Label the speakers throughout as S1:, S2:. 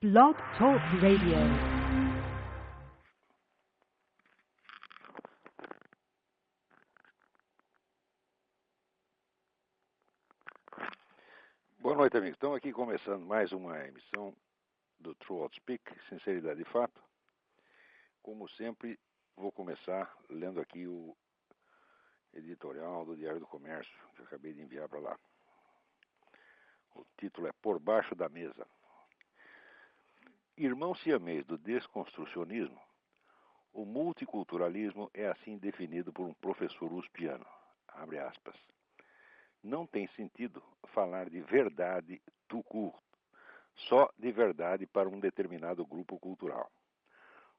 S1: Blog Talk Radio.
S2: Boa noite, amigos. Estamos aqui começando mais uma emissão do True Outspeak, Sinceridade e Fato. Como sempre, vou começar lendo aqui o editorial do Diário do Comércio, que eu acabei de enviar para lá. O título é Por Baixo da Mesa. Irmão siamês do desconstrucionismo, o multiculturalismo é assim definido por um professor uspiano. Abre aspas. Não tem sentido falar de verdade tout court, só de verdade para um determinado grupo cultural.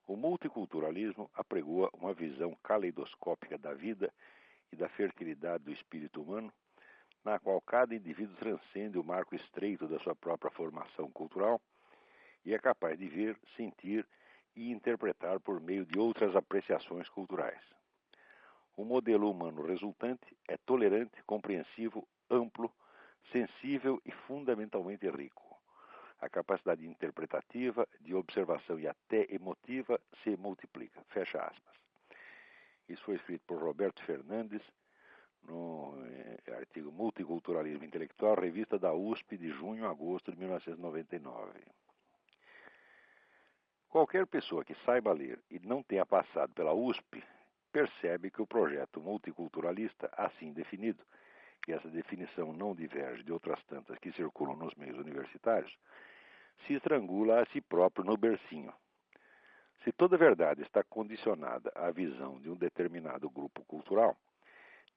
S2: O multiculturalismo apregoa uma visão caleidoscópica da vida e da fertilidade do espírito humano, na qual cada indivíduo transcende o marco estreito da sua própria formação cultural e é capaz de ver, sentir e interpretar por meio de outras apreciações culturais. O modelo humano resultante é tolerante, compreensivo, amplo, sensível e fundamentalmente rico. A capacidade interpretativa, de observação e até emotiva se multiplica. Fecha aspas. Isso foi escrito por Roberto Fernandes no artigo Multiculturalismo Intelectual, revista da USP de junho a agosto de 1999. Qualquer pessoa que saiba ler e não tenha passado pela USP percebe que o projeto multiculturalista, assim definido, e essa definição não diverge de outras tantas que circulam nos meios universitários, se estrangula a si próprio no bercinho. Se toda verdade está condicionada à visão de um determinado grupo cultural,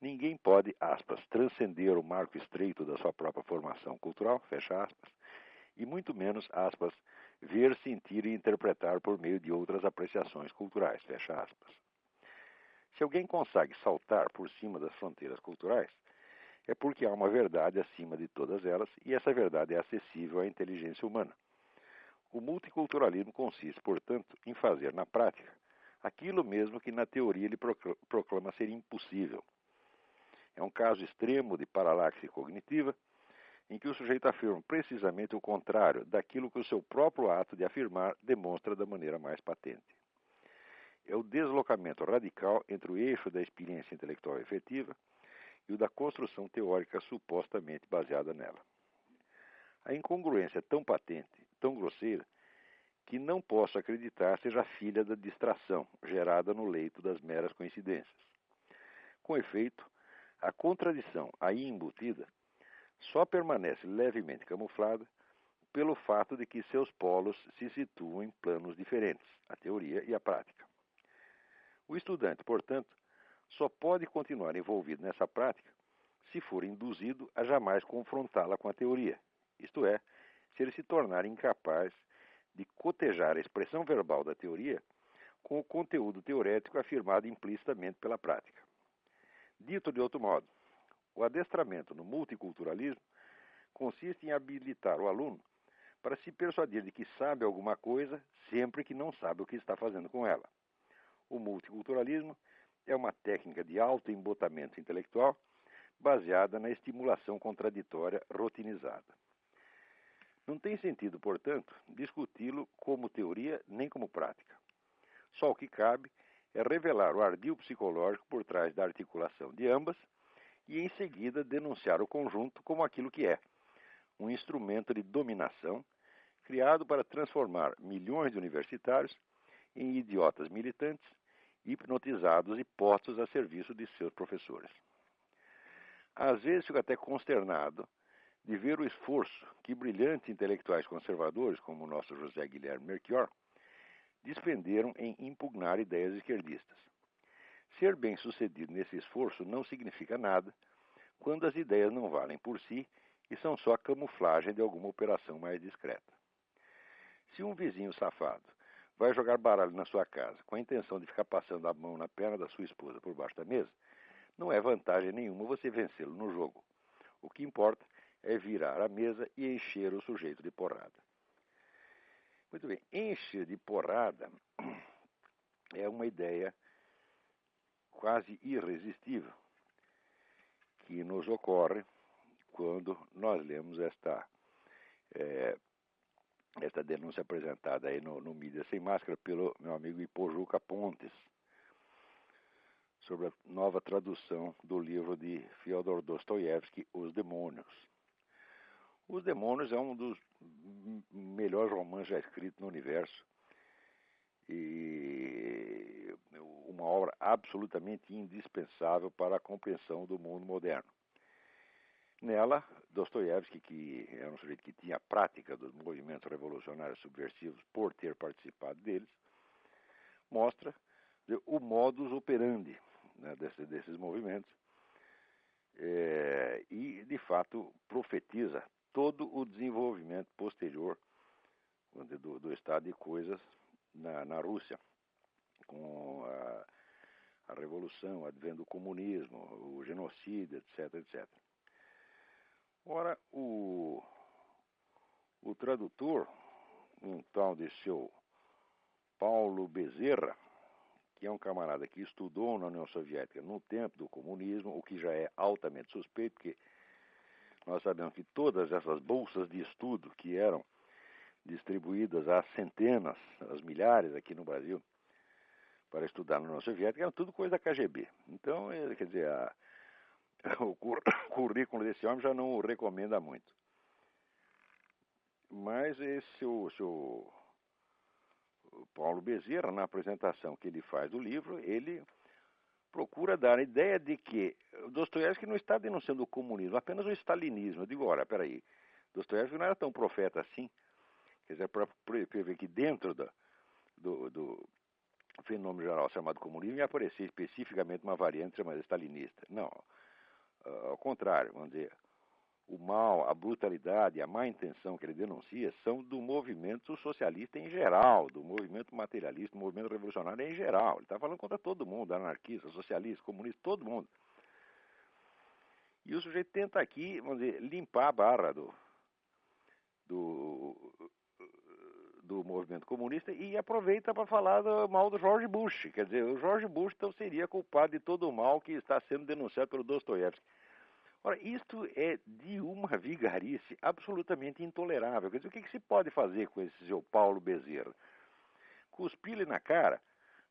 S2: ninguém pode, aspas, transcender o marco estreito da sua própria formação cultural, fecha aspas, e muito menos, aspas, ver, sentir e interpretar por meio de outras apreciações culturais, fecha aspas. Se alguém consegue saltar por cima das fronteiras culturais, é porque há uma verdade acima de todas elas e essa verdade é acessível à inteligência humana. O multiculturalismo consiste, portanto, em fazer na prática aquilo mesmo que na teoria ele proclama ser impossível. É um caso extremo de paralaxe cognitiva, em que o sujeito afirma precisamente o contrário daquilo que o seu próprio ato de afirmar demonstra da maneira mais patente. É o deslocamento radical entre o eixo da experiência intelectual efetiva e o da construção teórica supostamente baseada nela. A incongruência é tão patente, tão grosseira, que não posso acreditar seja filha da distração gerada no leito das meras coincidências. Com efeito, a contradição aí embutida só permanece levemente camuflada pelo fato de que seus polos se situam em planos diferentes, a teoria e a prática. O estudante, portanto, só pode continuar envolvido nessa prática se for induzido a jamais confrontá-la com a teoria, isto é, se ele se tornar incapaz de cotejar a expressão verbal da teoria com o conteúdo teorético afirmado implicitamente pela prática. Dito de outro modo, o adestramento no multiculturalismo consiste em habilitar o aluno para se persuadir de que sabe alguma coisa sempre que não sabe o que está fazendo com ela. O multiculturalismo é uma técnica de alto embotamento intelectual baseada na estimulação contraditória rotinizada. Não tem sentido, portanto, discuti-lo como teoria nem como prática. Só o que cabe é revelar o ardil psicológico por trás da articulação de ambas e, em seguida, denunciar o conjunto como aquilo que é, um instrumento de dominação criado para transformar milhões de universitários em idiotas militantes, hipnotizados e postos a serviço de seus professores. Às vezes fico até consternado de ver o esforço que brilhantes intelectuais conservadores, como o nosso José Guilherme Melchior, despenderam em impugnar ideias esquerdistas. Ser bem-sucedido nesse esforço não significa nada quando as ideias não valem por si e são só a camuflagem de alguma operação mais discreta. Se um vizinho safado vai jogar baralho na sua casa com a intenção de ficar passando a mão na perna da sua esposa por baixo da mesa, não é vantagem nenhuma você vencê-lo no jogo. O que importa é virar a mesa e encher o sujeito de porrada. Muito bem, encher de porrada é uma ideia quase irresistível que nos ocorre quando nós lemos esta esta denúncia apresentada aí no Mídia Sem Máscara pelo meu amigo Ipojuca Pontes, sobre a nova tradução do livro de Fyodor Dostoiévski, Os Demônios. Os Demônios é um dos melhores romances já escritos no universo e uma obra absolutamente indispensável para a compreensão do mundo moderno. Nela, Dostoiévski, que era um sujeito que tinha a prática dos movimentos revolucionários subversivos por ter participado deles, mostra o modus operandi, né, desses movimentos e, de fato, profetiza todo o desenvolvimento posterior do estado de coisas na Rússia, com a revolução, o advento do comunismo, o genocídio, etc, etc. Ora, o tradutor, um tal de seu Paulo Bezerra, que é um camarada que estudou na União Soviética no tempo do comunismo, o que já é altamente suspeito, porque nós sabemos que todas essas bolsas de estudo que eram distribuídas às centenas, às milhares aqui no Brasil, para estudar na União Soviética, eram tudo coisa da KGB. Então, quer dizer, o currículo desse homem já não o recomenda muito. Mas esse o Paulo Bezerra, na apresentação que ele faz do livro, ele procura dar a ideia de que Dostoiévski não está denunciando o comunismo, apenas o stalinismo. Eu digo, olha, peraí, Dostoiévski não era tão profeta assim, quer dizer, para prever que dentro do fenômeno geral chamado comunismo ia aparecer especificamente uma variante chamada stalinista. Não, ao contrário, vamos dizer, o mal, a brutalidade, a má intenção que ele denuncia são do movimento socialista em geral, do movimento materialista, do movimento revolucionário em geral. Ele está falando contra todo mundo, anarquista, socialista, comunista, todo mundo. E o sujeito tenta aqui, vamos dizer, limpar a barra do movimento comunista e aproveita para falar do mal do George Bush. Quer dizer, o George Bush então seria culpado de todo o mal que está sendo denunciado pelo Dostoiévski. Ora, isto é de uma vigarice absolutamente intolerável. Quer dizer, o que se pode fazer com esse seu Paulo Bezerra? Cuspir-lhe na cara,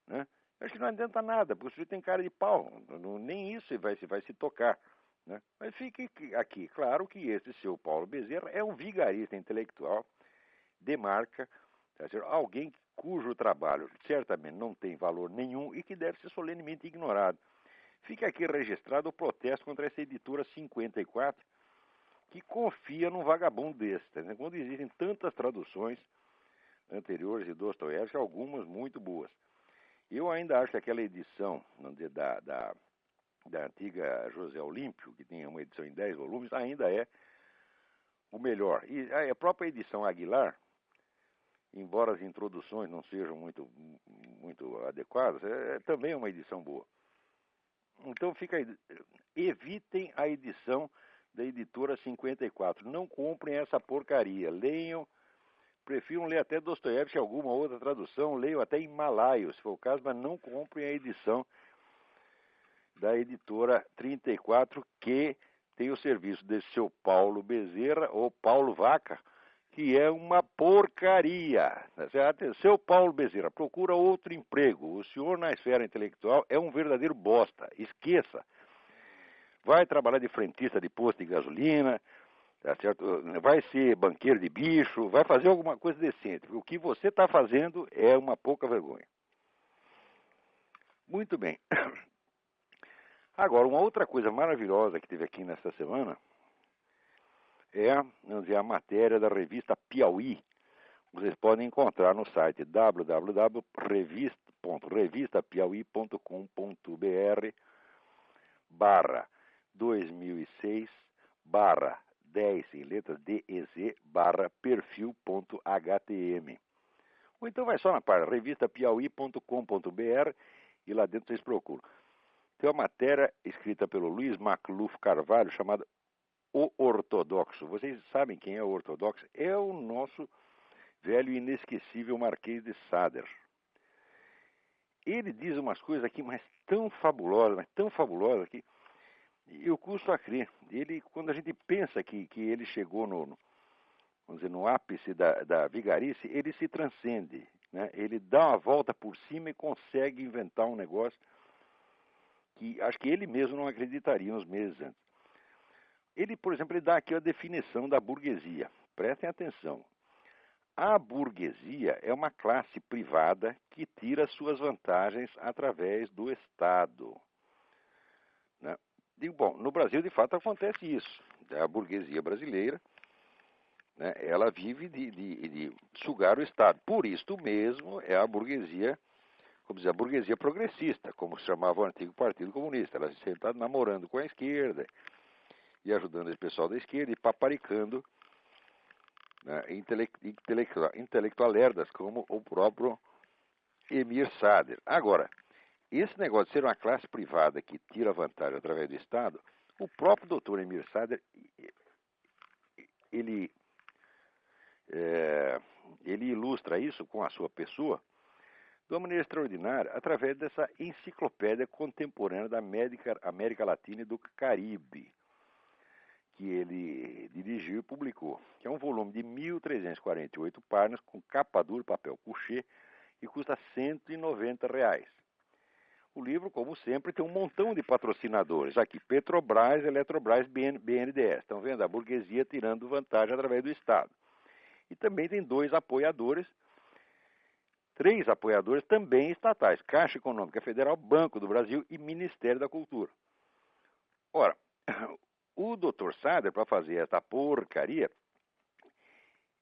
S2: né? Acho que não adianta nada, porque o sujeito tem cara de pau. Nem isso vai se tocar. Né? Mas fique aqui claro que esse seu Paulo Bezerra é um vigarista intelectual de marca, tá certo? Alguém cujo trabalho certamente não tem valor nenhum e que deve ser solenemente ignorado. Fica aqui registrado o protesto contra essa editora 54, que confia num vagabundo desse. Tá? Quando existem tantas traduções anteriores de Dostoiévski, algumas muito boas. Eu ainda acho que aquela edição da antiga José Olímpio, que tinha uma edição em 10 volumes, ainda é o melhor. E a própria edição Aguilar, embora as introduções não sejam muito adequadas, também é uma edição boa. Então evitem a edição da editora 54. Não comprem essa porcaria. Leiam, prefiram ler até Dostoiévski, alguma outra tradução, leiam até em malaio, se for o caso, mas não comprem a edição da editora 34, que tem o serviço desse seu Paulo Bezerra, ou Paulo Vaca, que é uma porcaria. Seu Paulo Bezerra, procura outro emprego. O senhor na esfera intelectual é um verdadeiro bosta. Esqueça. Vai trabalhar de frentista de posto de gasolina, tá certo? Vai ser banqueiro de bicho, vai fazer alguma coisa decente. O que você está fazendo é uma pouca vergonha. Muito bem. Agora, uma outra coisa maravilhosa que teve aqui nesta semana é, vamos dizer, a matéria da revista Piauí. Vocês podem encontrar no site www.revistapiauí.com.br/2006/10 em letras DEZ/perfil.htm. Ou então vai só na página revistapiauí.com.br e lá dentro vocês procuram. Tem uma matéria escrita pelo Luiz Macluf Carvalho chamada O Ortodoxo. Vocês sabem quem é o Ortodoxo? É o nosso velho e inesquecível Marquês de Sade. Ele diz umas coisas aqui, mas tão fabulosas que eu custo a crer. Quando a gente pensa que ele chegou vamos dizer, no ápice da vigarice, ele se transcende, né? Ele dá uma volta por cima e consegue inventar um negócio que acho que ele mesmo não acreditaria uns meses antes. Ele, por exemplo, ele dá aqui a definição da burguesia. Prestem atenção. A burguesia é uma classe privada que tira suas vantagens através do Estado, né? E, bom, no Brasil, de fato, acontece isso. A burguesia brasileira, né, ela vive de sugar o Estado. Por isto mesmo, é a burguesia, como dizer, a burguesia progressista, como se chamava o antigo Partido Comunista. Ela sempre está namorando com a esquerda e ajudando esse pessoal da esquerda e paparicando, né, intelectualerdas como o próprio Emir Sader. Agora, esse negócio de ser uma classe privada que tira vantagem através do Estado, o próprio doutor Emir Sader, ele ilustra isso com a sua pessoa de uma maneira extraordinária através dessa enciclopédia contemporânea da América Latina e do Caribe, que ele dirigiu e publicou, que é um volume de 1.348 páginas, com capa dura, papel couché, e custa R$ 190. O livro, como sempre, tem um montão de patrocinadores. Aqui, Petrobras, Eletrobras, BNDES. Estão vendo? A burguesia tirando vantagem através do Estado. E também tem três apoiadores também estatais. Caixa Econômica Federal, Banco do Brasil e Ministério da Cultura. Ora, o Dr. Sader, para fazer essa porcaria,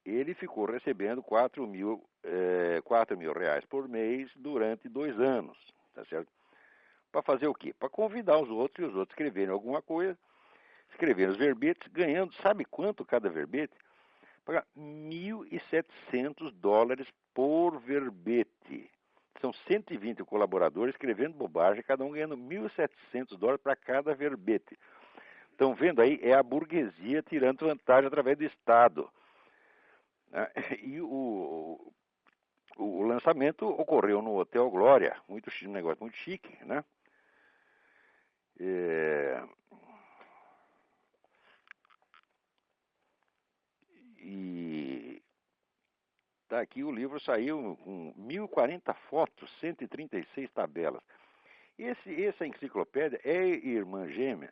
S2: ele ficou recebendo R$ 4 mil por mês durante 2 anos, tá certo? Para fazer o quê? Para convidar os outros e os outros escreverem alguma coisa, escreverem os verbetes, ganhando, sabe quanto cada verbete? Pagar $1.700 por verbete. São 120 colaboradores escrevendo bobagem, cada um ganhando $1.700 para cada verbete. Estão vendo aí? É a burguesia tirando vantagem através do Estado. E o lançamento ocorreu no Hotel Glória, um negócio muito chique, né? E tá aqui, o livro saiu com 1.040 fotos, 136 tabelas. Essa enciclopédia é irmã gêmea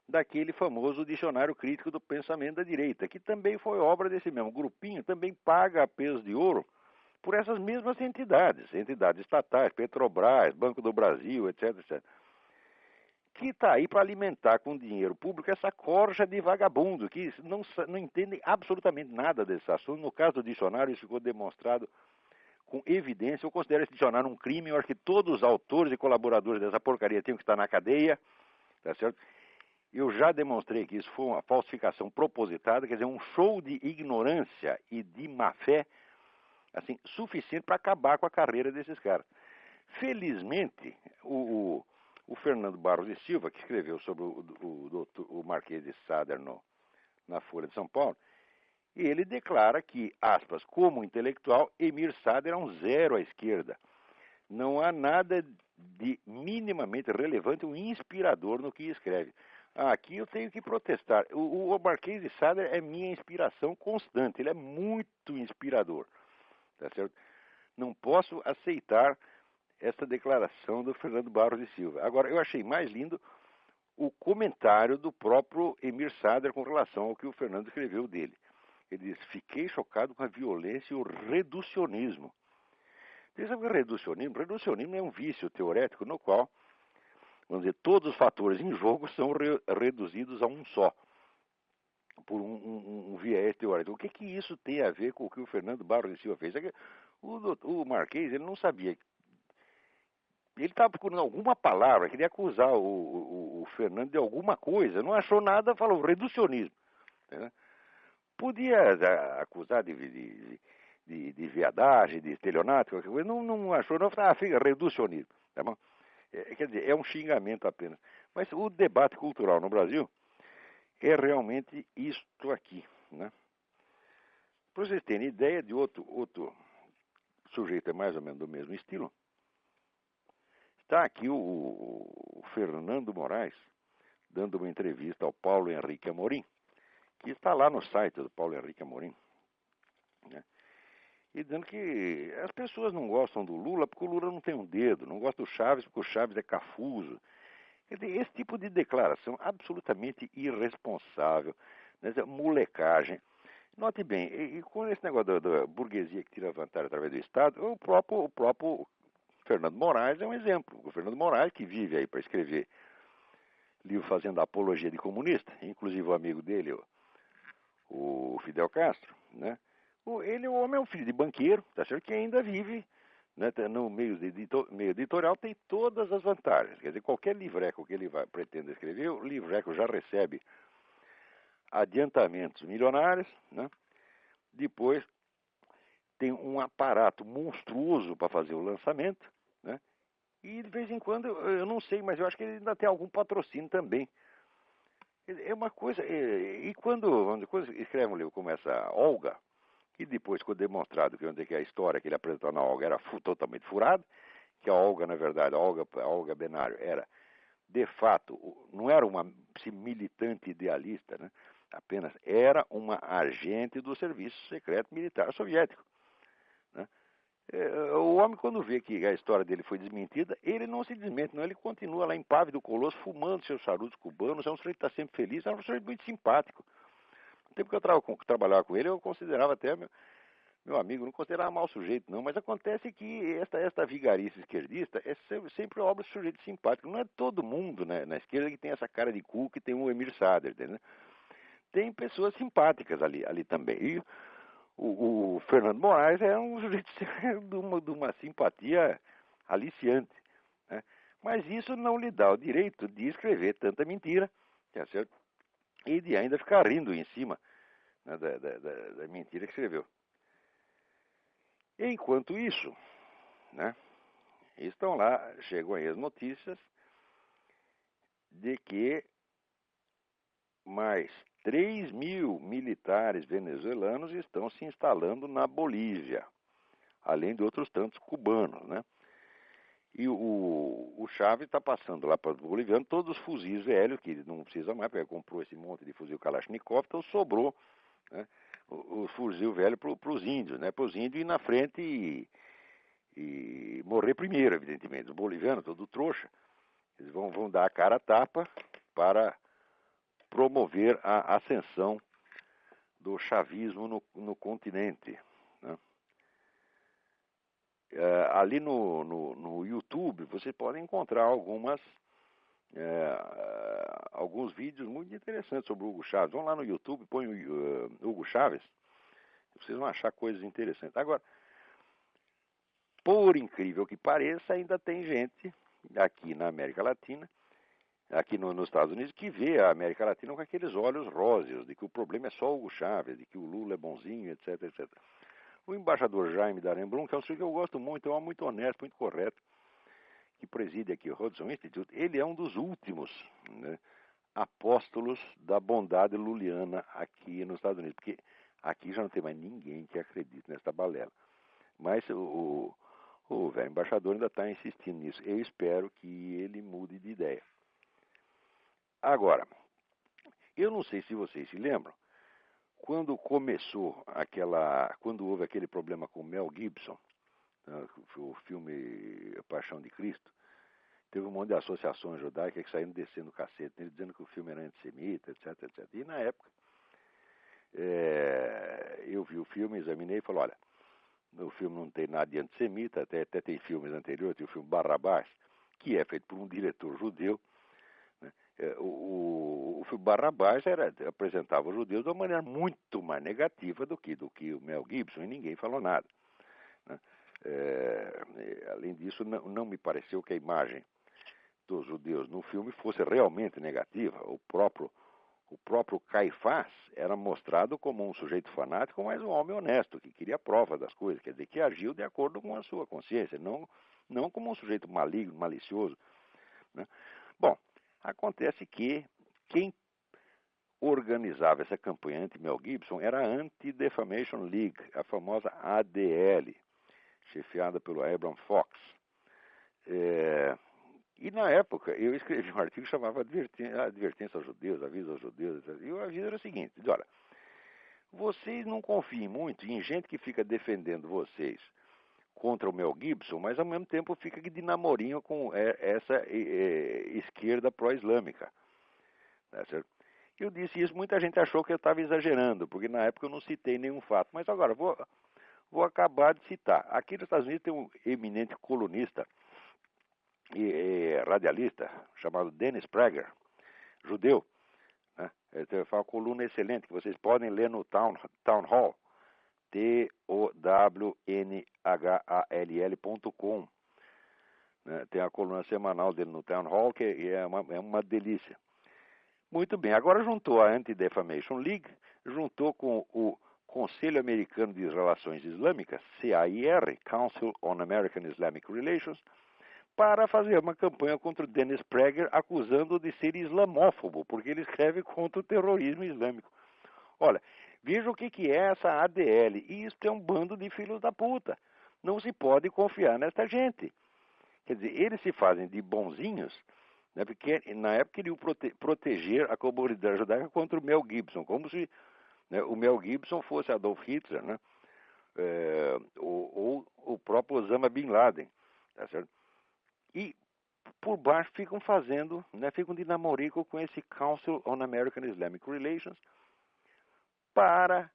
S2: daquele famoso Dicionário Crítico do Pensamento da Direita, que também foi obra desse mesmo grupinho, também paga a peso de ouro por essas mesmas entidades estatais, Petrobras, Banco do Brasil, etc, etc. Que está aí para alimentar com dinheiro público essa corja de vagabundo, que não entendem absolutamente nada desse assunto. No caso do dicionário, isso ficou demonstrado com evidência. Eu considero esse dicionário um crime. Eu acho que todos os autores e colaboradores dessa porcaria tinham que estar na cadeia, tá certo? Eu já demonstrei que isso foi uma falsificação propositada, quer dizer, um show de ignorância e de má-fé, assim, suficiente para acabar com a carreira desses caras. Felizmente, o Fernando Barros e Silva, que escreveu sobre o Marquês de Sader na Folha de São Paulo, ele declara que, aspas, como intelectual, Emir Sader é um zero à esquerda. Não há nada de minimamente relevante ou inspirador no que escreve. Aqui eu tenho que protestar. O Marquês de Sader é minha inspiração constante. Ele é muito inspirador. Tá certo? Não posso aceitar essa declaração do Fernando Barros de Silva. Agora, eu achei mais lindo o comentário do próprio Emir Sader com relação ao que o Fernando escreveu dele. Ele diz: fiquei chocado com a violência e o reducionismo. Você sabe o que é reducionismo? Reducionismo é um vício teorético no qual, vamos dizer, todos os fatores em jogo são reduzidos a um só, por um viés teórico. O que isso tem a ver com o que o Fernando Barros de Silva fez? O Marquês, ele não sabia. Ele estava procurando alguma palavra, queria acusar o Fernando de alguma coisa, não achou nada, falou reducionismo. Né? Podia acusar de viadagem, de estelionato, qualquer coisa, não achou, não, fica reducionismo. Tá bom? Quer dizer, é um xingamento apenas. Mas o debate cultural no Brasil é realmente isto aqui. Né? Para vocês terem ideia de outro sujeito é mais ou menos do mesmo estilo, está aqui o Fernando Moraes dando uma entrevista ao Paulo Henrique Amorim, que está lá no site do Paulo Henrique Amorim, né? E dizendo que as pessoas não gostam do Lula porque o Lula não tem um dedo, não gostam do Chaves porque o Chaves é cafuso. Quer dizer, esse tipo de declaração absolutamente irresponsável, né? Molecagem. Note bem, e com esse negócio da burguesia que tira vantagem através do Estado, o próprio Fernando Moraes é um exemplo. O Fernando Moraes, que vive aí para escrever livro fazendo apologia de comunista, inclusive o amigo dele, o Fidel Castro, né? O homem é um filho de banqueiro, tá certo, que ainda vive, né, no meio editorial, tem todas as vantagens. Quer dizer, qualquer livreco que ele pretenda escrever, o livreco já recebe adiantamentos milionários, né? Depois tem um aparato monstruoso para fazer o lançamento, né? E de vez em quando, eu não sei, mas eu acho que ele ainda tem algum patrocínio também. É uma coisa. E quando escreve um livro como essa Olga, que depois ficou demonstrado que a história que ele apresentou na Olga era totalmente furada, que a Olga, na verdade, a Olga Benário era, de fato, não era uma militante idealista, né? Apenas era uma agente do Serviço Secreto Militar Soviético, né? O homem, quando vê que a história dele foi desmentida, ele não se desmente, não. Ele continua lá impávido, colosso, fumando seus charutos cubanos. É um sujeito que está sempre feliz, é um sujeito muito simpático. No tempo que eu trabalhava com ele, eu considerava até meu amigo, não considerava mau sujeito, não. Mas acontece que esta vigarice esquerdista é sempre obra de sujeito simpático. Não é todo mundo, né, na esquerda que tem essa cara de cu que tem o Emir Sader, entendeu? Tem pessoas simpáticas ali também. E o Fernando Moraes é um sujeito de uma simpatia aliciante, né? Mas isso não lhe dá o direito de escrever tanta mentira, tá certo? E de ainda ficar rindo em cima, né, da mentira que escreveu. Enquanto isso, né, estão lá, chegam aí as notícias de que mais 3.000 militares venezuelanos estão se instalando na Bolívia, além de outros tantos cubanos, né? E o Chávez está passando lá para os bolivianos todos os fuzis velhos, que ele não precisa mais, porque ele comprou esse monte de fuzil Kalashnikov, então sobrou, né, o fuzil velho para os índios, né? Para os índios ir na frente e morrer primeiro, evidentemente. Os bolivianos, todo trouxa, eles vão dar a cara a tapa para promover a ascensão do chavismo no continente, né? Ali no YouTube você pode encontrar alguns vídeos muito interessantes sobre o Hugo Chávez. Vão lá no YouTube, põe o Hugo Chávez, vocês vão achar coisas interessantes. Agora, por incrível que pareça, ainda tem gente aqui na América Latina, aqui nos Estados Unidos, que vê a América Latina com aqueles olhos róseos, de que o problema é só o Hugo Chávez, de que o Lula é bonzinho, etc, etc. O embaixador Jaime Daremblum, que é um sujeito que eu gosto muito, é um homem muito honesto, muito correto, que preside aqui o Hudson Institute, ele é um dos últimos, né, apóstolos da bondade luliana aqui nos Estados Unidos, porque aqui já não tem mais ninguém que acredite nessa balela. Mas o velho embaixador ainda está insistindo nisso. Eu espero que ele mude de ideia. Agora, eu não sei se vocês se lembram, quando houve aquele problema com Mel Gibson, né, o filme A Paixão de Cristo, teve um monte de associações judaicas que saíram descendo o cacete, né, dizendo que o filme era antissemita, etc, etc. E na época, eu vi o filme, examinei e falei, olha, o filme não tem nada de antissemita, até tem filmes anteriores, tem o filme Barrabás, que é feito por um diretor judeu, né? O filme Barrabás apresentava os judeus de uma maneira muito mais negativa do que o Mel Gibson, e ninguém falou nada, né? Além disso, não me pareceu que a imagem dos judeus no filme fosse realmente negativa. O próprio Caifás era mostrado como um sujeito fanático, mas um homem honesto, que queria prova das coisas, quer dizer, que agiu de acordo com a sua consciência, não como um sujeito maligno, malicioso, né? Bom, acontece que quem organizava essa campanha anti-Mel Gibson era a Anti-Defamation League, a famosa ADL, chefiada pelo Abraham Fox. E na época eu escrevi um artigo que chamava Advertência aos Judeus, Aviso aos Judeus, e o aviso era o seguinte, olha, vocês não confiem muito em gente que fica defendendo vocês contra o Mel Gibson, mas ao mesmo tempo fica de namorinho com essa esquerda pró-islâmica. Tá certo? Eu disse isso, muita gente achou que eu estava exagerando, porque na época eu não citei nenhum fato. Mas agora, vou acabar de citar. Aqui nos Estados Unidos tem um eminente colunista e radialista chamado Dennis Prager, judeu. Né? Ele faz uma coluna excelente que vocês podem ler no Town Hall, TOWNHALL.com. Né? Tem a coluna semanal dele no Town Hall, que é uma delícia. Muito bem, agora juntou a Anti-Defamation League, juntou com o Conselho Americano de Relações Islâmicas, CAIR, Council on American Islamic Relations, para fazer uma campanha contra o Dennis Prager, acusando-o de ser islamófobo, porque ele escreve contra o terrorismo islâmico. Olha, veja o que é essa ADL. Isso é um bando de filhos da puta. Não se pode confiar nesta gente. Quer dizer, eles se fazem de bonzinhos, né, porque na época queriam proteger a comunidade judaica contra o Mel Gibson, como se, né, o Mel Gibson fosse Adolf Hitler, né, ou o próprio Osama Bin Laden. Tá certo? E por baixo ficam fazendo, né, ficam de namorico com esse Council on American Islamic Relations para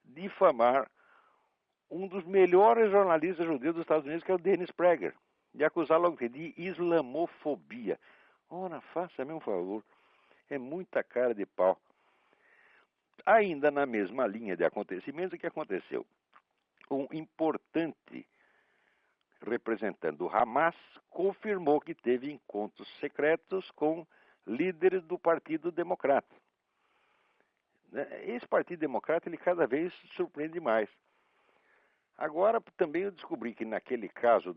S2: difamar um dos melhores jornalistas judeus dos Estados Unidos, que é o Dennis Prager, de acusar logo de islamofobia. Ora, faça-me um favor, é muita cara de pau. Ainda na mesma linha de acontecimentos, o que aconteceu? Um importante representante do Hamas confirmou que teve encontros secretos com líderes do Partido Democrata. Esse Partido Democrata, ele cada vez surpreende mais. Agora, também eu descobri que naquele caso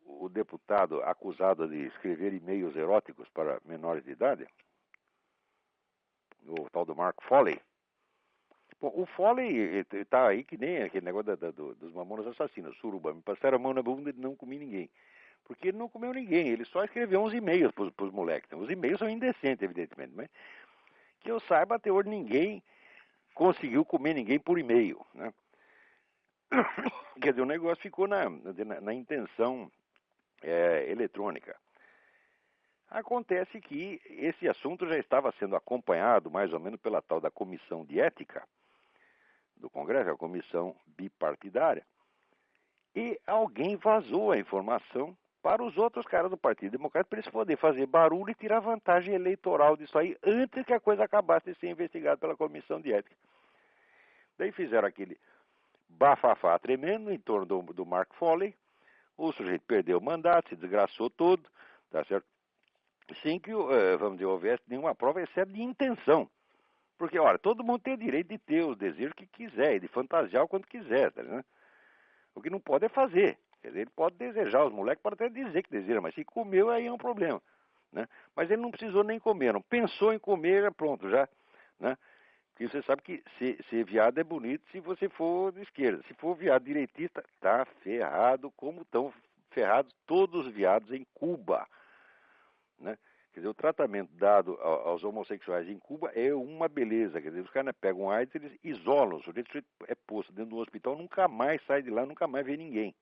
S2: o deputado acusado de escrever e-mails eróticos para menores de idade, o tal do Mark Foley. Bom, o Foley está aí que nem aquele negócio dos mamonas assassinos, suruba. Me passaram a mão na bunda e não comi ninguém. Porque ele não comeu ninguém, ele só escreveu uns e-mails para os moleques. Então, os e-mails são indecentes, evidentemente, mas que eu saiba, até hoje ninguém conseguiu comer ninguém por e-mail, né? Quer dizer, o negócio ficou na intenção eletrônica. Acontece que esse assunto já estava sendo acompanhado mais ou menos pela tal da Comissão de Ética do Congresso, a comissão bipartidária, e alguém vazou a informação para os outros caras do Partido Democrata para eles poderem fazer barulho e tirar vantagem eleitoral disso aí antes que a coisa acabasse de ser investigada pela Comissão de Ética. Daí fizeram aquele bafafá tremendo em torno do Mark Foley, o sujeito perdeu o mandato, se desgraçou todo, tá certo? Sem que, vamos dizer, houvesse nenhuma prova, exceto de intenção. Porque, olha, todo mundo tem o direito de ter os desejos que quiser, e de fantasiar o quanto quiser, tá, né? O que não pode é fazer. Quer dizer, ele pode desejar, os moleques podem até dizer que deseja, mas se comeu, aí é um problema, né? Mas ele não precisou nem comer, não pensou em comer, pronto, já, né? Porque você sabe que ser viado é bonito se você for de esquerda. Se for viado direitista, tá ferrado, como estão ferrados todos os viados em Cuba, né? Quer dizer, o tratamento dado aos homossexuais em Cuba é uma beleza. Quer dizer, os caras pegam AIDS, eles isolam. O sujeito é posto dentro do hospital, nunca mais sai de lá, nunca mais vê ninguém.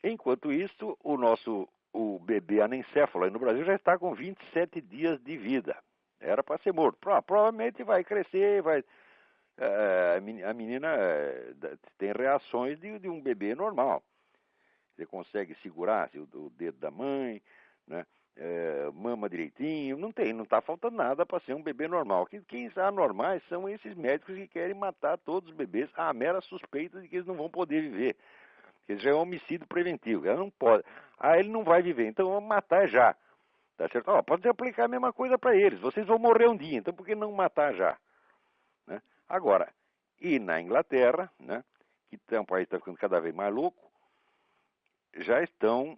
S2: Enquanto isso, o bebê anencéfalo aí no Brasil já está com 27 dias de vida. Era para ser morto. Provavelmente vai crescer, a menina tem reações de um bebê normal. Você consegue segurar o dedo da mãe, né? Mama direitinho, não está faltando nada para ser um bebê normal. Quem são anormais são esses médicos que querem matar todos os bebês à mera suspeita de que eles não vão poder viver. Porque já é um homicídio preventivo, ela não pode. Ele não vai viver, então vamos matar já. Tá certo? Pode aplicar a mesma coisa para eles, vocês vão morrer um dia, então por que não matar já? Né? Agora, e na Inglaterra, né, que é um país que está ficando cada vez mais louco, já estão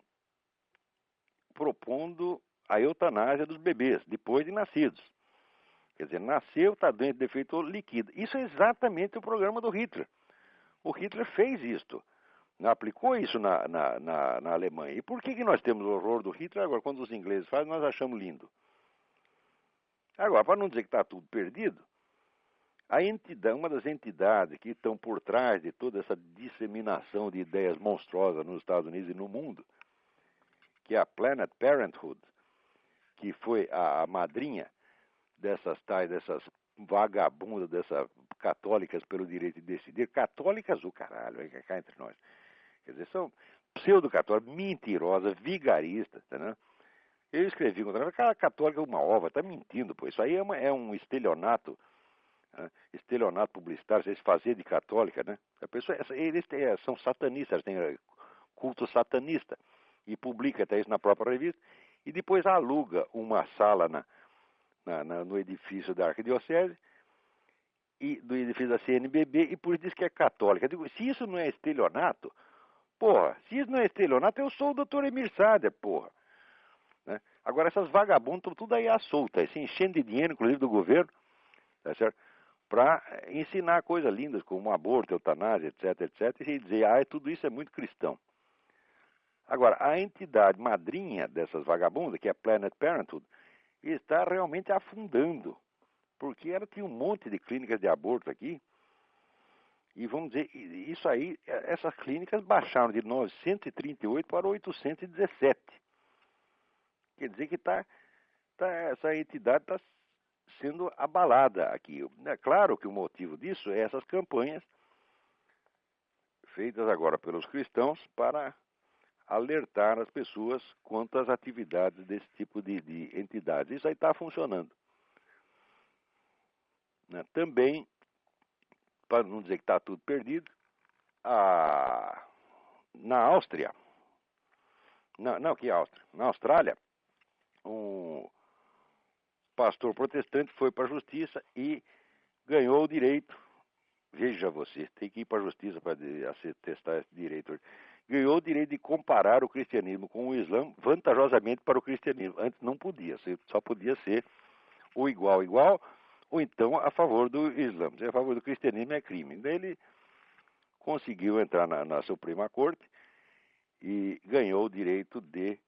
S2: propondo a eutanásia dos bebês, depois de nascidos. Quer dizer, nasceu, está doente, defeito, liquida. Isso é exatamente o programa do Hitler. O Hitler fez isto. Aplicou isso na Alemanha. E por que nós temos o horror do Hitler agora? Quando os ingleses fazem, nós achamos lindo. Agora, para não dizer que está tudo perdido, uma das entidades que estão por trás de toda essa disseminação de ideias monstruosas nos Estados Unidos e no mundo, que é a Planned Parenthood, que foi a madrinha dessas vagabundas, dessas católicas pelo direito de decidir. Católicas o caralho, é cá entre nós. Quer dizer, são pseudo-católicas, mentirosas, vigaristas, entendeu? Eu escrevi contra ela, cara, católica é uma ova, tá mentindo, pô. Isso aí é um estelionato, né? Estelionato publicitário, se fazer de católica, né? A pessoa, eles são satanistas, têm culto satanista, e publica até isso na própria revista, e depois aluga uma sala no edifício da Arquidiocese, e do edifício da CNBB, e por isso diz que é católica. Eu digo, se isso não é estelionato, porra, se isso não é estelionato, eu sou o doutor Emir Sader, porra. Né? Agora, essas vagabundas estão tudo aí à solta, se enchendo de dinheiro, inclusive do governo, tá certo? Para ensinar coisas lindas como aborto, eutanásia, etc, etc, e dizer, tudo isso é muito cristão. Agora, a entidade madrinha dessas vagabundas, que é a Planned Parenthood, está realmente afundando, porque ela tinha um monte de clínicas de aborto aqui, e vamos dizer, isso aí, essas clínicas baixaram de 938 para 817. Quer dizer que essa entidade está sendo abalada aqui. É claro que o motivo disso é essas campanhas feitas agora pelos cristãos para alertar as pessoas quanto às atividades desse tipo de entidades. Isso aí está funcionando. Também, para não dizer que está tudo perdido, na Áustria, que Áustria? Na Austrália, um pastor protestante foi para a justiça e ganhou o direito. Veja você, tem que ir para a justiça para testar esse direito. Ganhou o direito de comparar o cristianismo com o Islã vantajosamente para o cristianismo. Antes não podia, só podia ser ou igual, ou então a favor do Islã. Se é a favor do cristianismo é crime. Daí ele conseguiu entrar na Suprema Corte e ganhou o direito de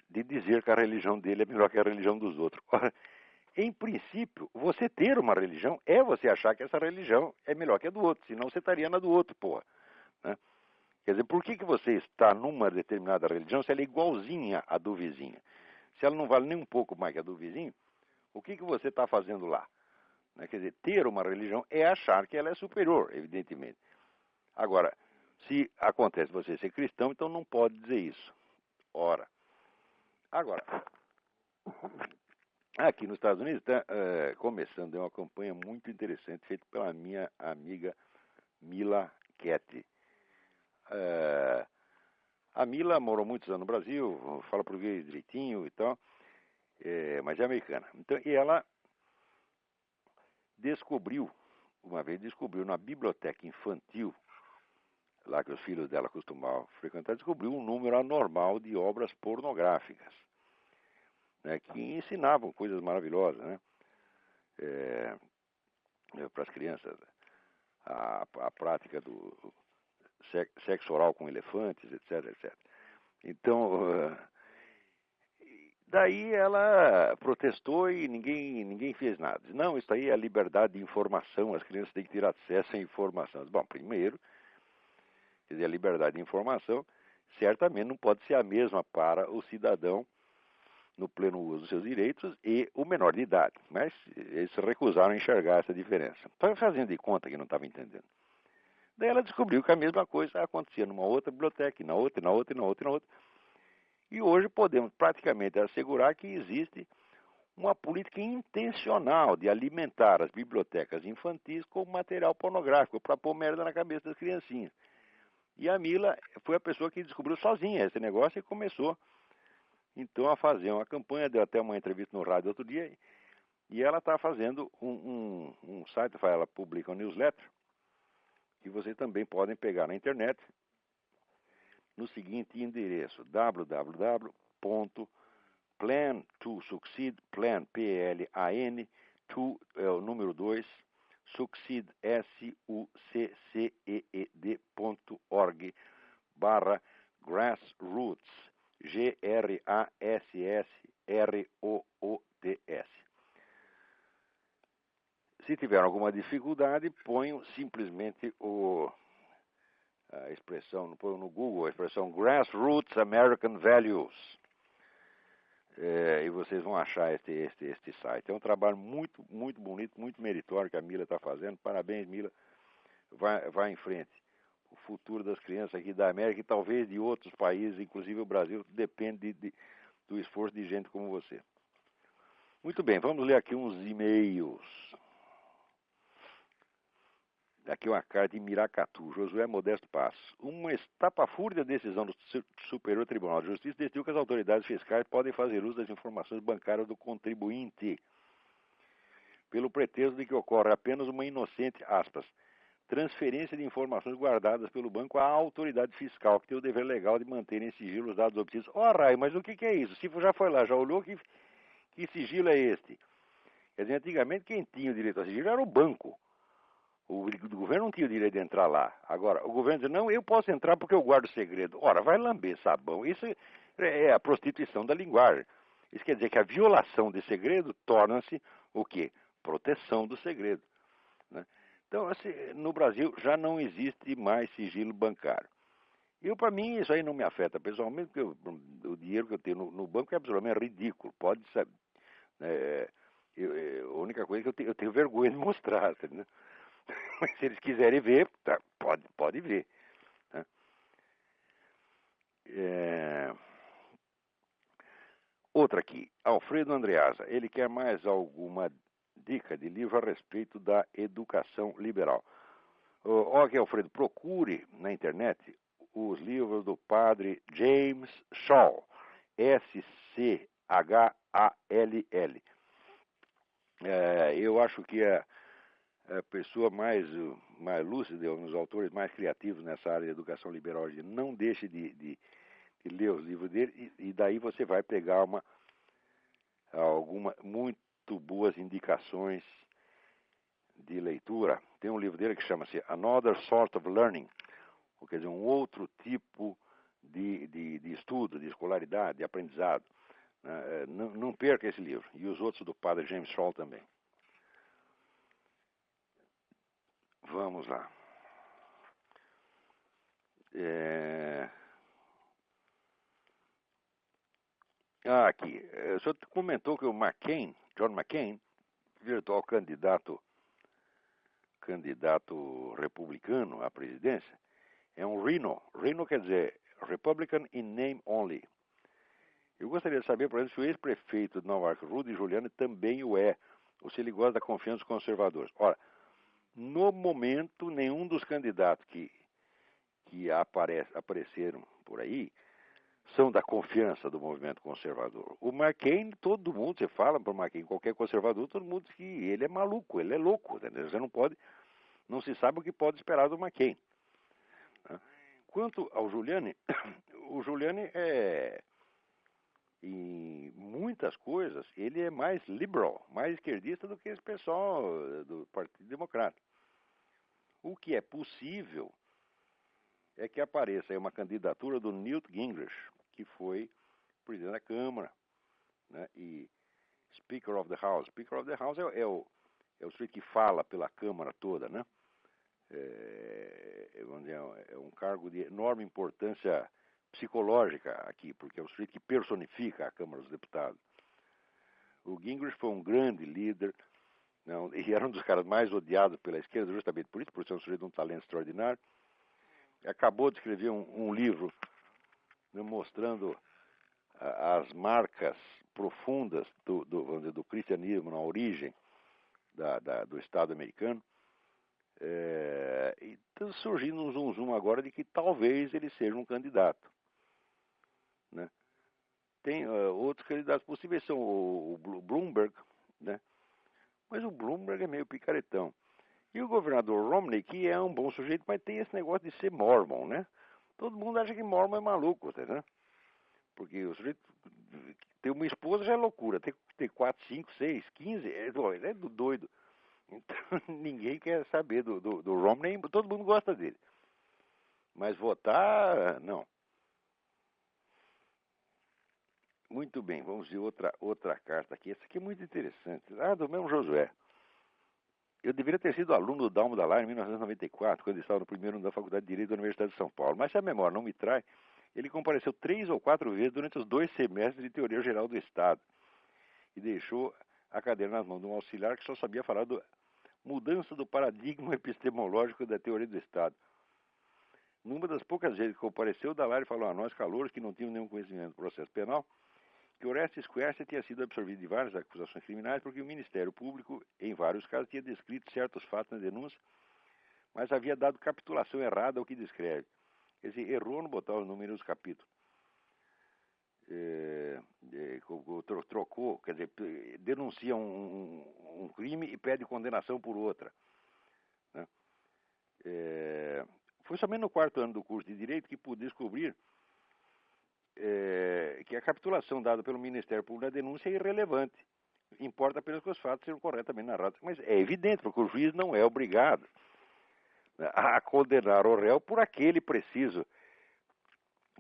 S2: dizer que a religião dele é melhor que a religião dos outros. Ora, em princípio, você ter uma religião é você achar que essa religião é melhor que a do outro, senão você estaria na do outro, porra. Né? Quer dizer, por que você está numa determinada religião se ela é igualzinha à do vizinho? Se ela não vale nem um pouco mais que a do vizinho, o que você está fazendo lá? Né? Quer dizer, ter uma religião é achar que ela é superior, evidentemente. Agora, se acontece você ser cristão, então não pode dizer isso. Ora, agora, aqui nos Estados Unidos está começando uma campanha muito interessante feita pela minha amiga Mila Ketty. A Mila morou muitos anos no Brasil, fala português direitinho e tal, mas é americana. Então, e ela uma vez descobriu na biblioteca infantil, lá que os filhos dela costumavam frequentar, descobriu um número anormal de obras pornográficas, né, que ensinavam coisas maravilhosas, né, para as crianças, a prática do sexo oral com elefantes, etc, etc. Então, daí ela protestou e ninguém fez nada. Disse, não, isso aí é a liberdade de informação, as crianças têm que ter acesso à informação. Bom, primeiro, quer dizer, a liberdade de informação certamente não pode ser a mesma para o cidadão no pleno uso dos seus direitos e o menor de idade. Mas eles se recusaram a enxergar essa diferença. Estava fazendo de conta que não estava entendendo. Daí ela descobriu que a mesma coisa acontecia numa outra biblioteca, e na outra, e na outra, e na outra, e na outra. E hoje podemos praticamente assegurar que existe uma política intencional de alimentar as bibliotecas infantis com material pornográfico para pôr merda na cabeça das criancinhas. E a Mila foi a pessoa que descobriu sozinha esse negócio e começou então a fazer uma campanha, deu até uma entrevista no rádio outro dia, e ela está fazendo um site, ela publica um newsletter, que vocês também podem pegar na internet, no seguinte endereço, www.plan2succeed, plan, P-L-A-N, to, é o número 2, Succeed, succeed.org/grassroots, GRASSROOTS. Se tiver alguma dificuldade, ponham simplesmente a expressão, põe no Google a expressão Grassroots American Values. E vocês vão achar este site. É um trabalho muito, muito bonito, muito meritório que a Mila está fazendo. Parabéns, Mila. Vai em frente. O futuro das crianças aqui da América e talvez de outros países, inclusive o Brasil, depende do esforço de gente como você. Muito bem, vamos ler aqui uns e-mails. Aqui uma carta de Miracatu, Josué Modesto Passos. Uma estapafúrdia decisão do Superior Tribunal de Justiça decidiu que as autoridades fiscais podem fazer uso das informações bancárias do contribuinte, pelo pretexto de que ocorre apenas uma inocente, aspas, transferência de informações guardadas pelo banco à autoridade fiscal, que tem o dever legal de manter em sigilo os dados obtidos. Raio, mas o que é isso? Se já foi lá, já olhou, que sigilo é este? Quer dizer, antigamente quem tinha o direito a sigilo era o banco. O governo não tinha o direito de entrar lá. Agora, o governo diz, não, eu posso entrar porque eu guardo segredo. Ora, vai lamber sabão. Isso é a prostituição da linguagem. Isso quer dizer que a violação de segredo torna-se o quê? Proteção do segredo. Né? Então, assim, no Brasil já não existe mais sigilo bancário. Para mim, isso aí não me afeta pessoalmente, porque o dinheiro que eu tenho no banco é absolutamente ridículo. Pode ser. A única coisa que eu tenho vergonha de mostrar. Né? Mas se eles quiserem ver, tá, pode ver. Tá? Outra aqui, Alfredo Andreasa. Ele quer mais alguma dica de livro a respeito da educação liberal. Ok, Alfredo, procure na internet os livros do padre James Schall, Schall. Eu acho que a pessoa mais lúcida, um dos autores mais criativos nessa área de educação liberal. Não deixe de ler os livros dele e daí você vai pegar algumas muito boas indicações de leitura. Tem um livro dele que chama-se Another Sort of Learning, quer dizer, um outro tipo de estudo, de escolaridade, de aprendizado. Não perca esse livro. E os outros do padre James Schall também. Vamos lá. Aqui. O senhor comentou que o John McCain, virtual candidato republicano à presidência, é um Rhino. Rhino quer dizer Republican in name only. Eu gostaria de saber, por exemplo, se o ex-prefeito de Nova York, Rudy Giuliani, também o é, ou se ele gosta da confiança dos conservadores. Ora, no momento, nenhum dos candidatos que apareceram por aí são da confiança do movimento conservador. O McCain, todo mundo, você fala para o McCain, qualquer conservador, todo mundo diz que ele é maluco, ele é louco, entendeu? Você não se sabe o que pode esperar do McCain. Quanto ao Giuliani, o Giuliani em muitas coisas, ele é mais liberal, mais esquerdista do que esse pessoal do Partido Democrata. O que é possível é que apareça aí uma candidatura do Newt Gingrich, que foi presidente da Câmara, né, e Speaker of the House. Speaker of the House é o sujeito que fala pela Câmara toda, né? Vamos dizer, é um cargo de enorme importância psicológica aqui, porque é o sujeito que personifica a Câmara dos Deputados. O Gingrich foi um grande líder, não, e era um dos caras mais odiados pela esquerda, justamente por isso, por ser um sujeito de um talento extraordinário. Acabou de escrever um livro, né, mostrando as marcas profundas do cristianismo na origem do Estado americano. E está surgindo um zum agora de que talvez ele seja um candidato. Né? Tem outros candidatos possíveis, são o Bloomberg, né? Mas o Bloomberg é meio picaretão. E o governador Romney, que é um bom sujeito, mas tem esse negócio de ser mormon, né? Todo mundo acha que mormon é maluco, né? Porque o sujeito ter uma esposa já é loucura, ter 4, 5, 6, 15, é doido. Então, ninguém quer saber do Romney, todo mundo gosta dele. Mas votar, não. Muito bem, vamos ver outra carta aqui. Essa aqui é muito interessante. Ah, do mesmo Josué. Eu deveria ter sido aluno do Dalmo da Lara em 1994, quando ele estava no primeiro ano da Faculdade de Direito da Universidade de São Paulo. Mas se a memória não me trai, ele compareceu 3 ou 4 vezes durante os 2 semestres de Teoria Geral do Estado e deixou a cadeira nas mãos de um auxiliar que só sabia falar da mudança do paradigma epistemológico da teoria do Estado. Numa das poucas vezes que compareceu, Dallari falou a nós, calouros, que não tinham nenhum conhecimento do processo penal, que Orestes Quercia tinha sido absorvido de várias acusações criminais porque o Ministério Público, em vários casos, tinha descrito certos fatos na denúncia, mas havia dado capitulação errada ao que descreve. Quer dizer, errou no botar os números dos capítulos. Trocou, quer dizer, denuncia um crime e pede condenação por outra. Né? Foi somente no 4º ano do curso de Direito que pude descobrir que a capitulação dada pelo Ministério Público na denúncia é irrelevante. Importa apenas que os fatos sejam corretamente narrados. Mas é evidente, porque o juiz não é obrigado, né, a condenar o réu por aquele preciso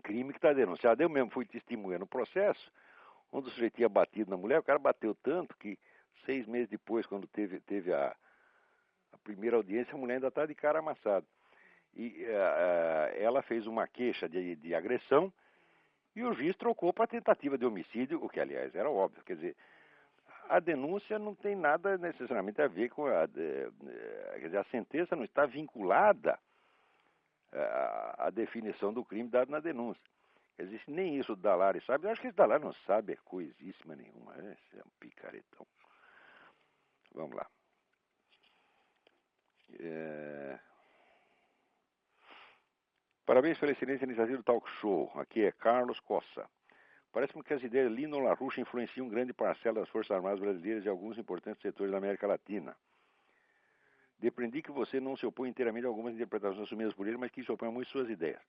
S2: crime que está denunciado. Eu mesmo fui testemunha no processo, onde o sujeito tinha batido na mulher, o cara bateu tanto que 6 meses depois, quando teve a primeira audiência, a mulher ainda está de cara amassada. E ela fez uma queixa de agressão e o juiz trocou para tentativa de homicídio, o que, aliás, era óbvio. Quer dizer, a denúncia não tem nada necessariamente a ver com quer dizer, a sentença não está vinculada à definição do crime dado na denúncia. Quer dizer, nem isso o Dallari sabe. Eu acho que esse Dallari não sabe coisíssima nenhuma. Esse é um picaretão. Vamos lá. Parabéns pela excelente iniciativa do Talk Show. Aqui é Carlos Cossa. Parece-me que as ideias de Lino LaRouche influenciam grande parcela das Forças Armadas brasileiras e alguns importantes setores da América Latina. Depreendi que você não se opõe inteiramente a algumas interpretações assumidas por ele, mas que se opõe a muitas suas ideias.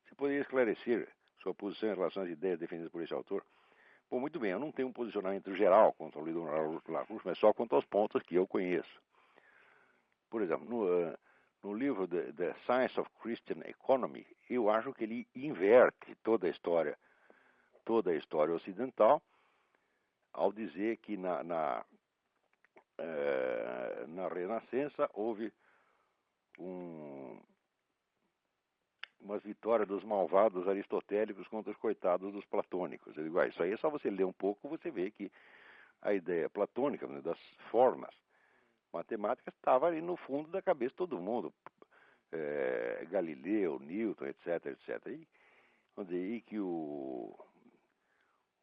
S2: Você poderia esclarecer sua posição em relação às ideias defendidas por esse autor? Bom, muito bem, eu não tenho um posicionamento geral contra o Lino LaRouche, mas só quanto aos pontos que eu conheço. Por exemplo, no livro The Science of Christian Economy, eu acho que ele inverte toda a história ocidental, ao dizer que na Renascença houve umas vitórias dos malvados aristotélicos contra os coitados dos platônicos. Eu digo, isso aí é só você ler um pouco, você vê que a ideia platônica, né, das formas matemáticas, estava ali no fundo da cabeça de todo mundo. Galileu, Newton, etc, etc. E que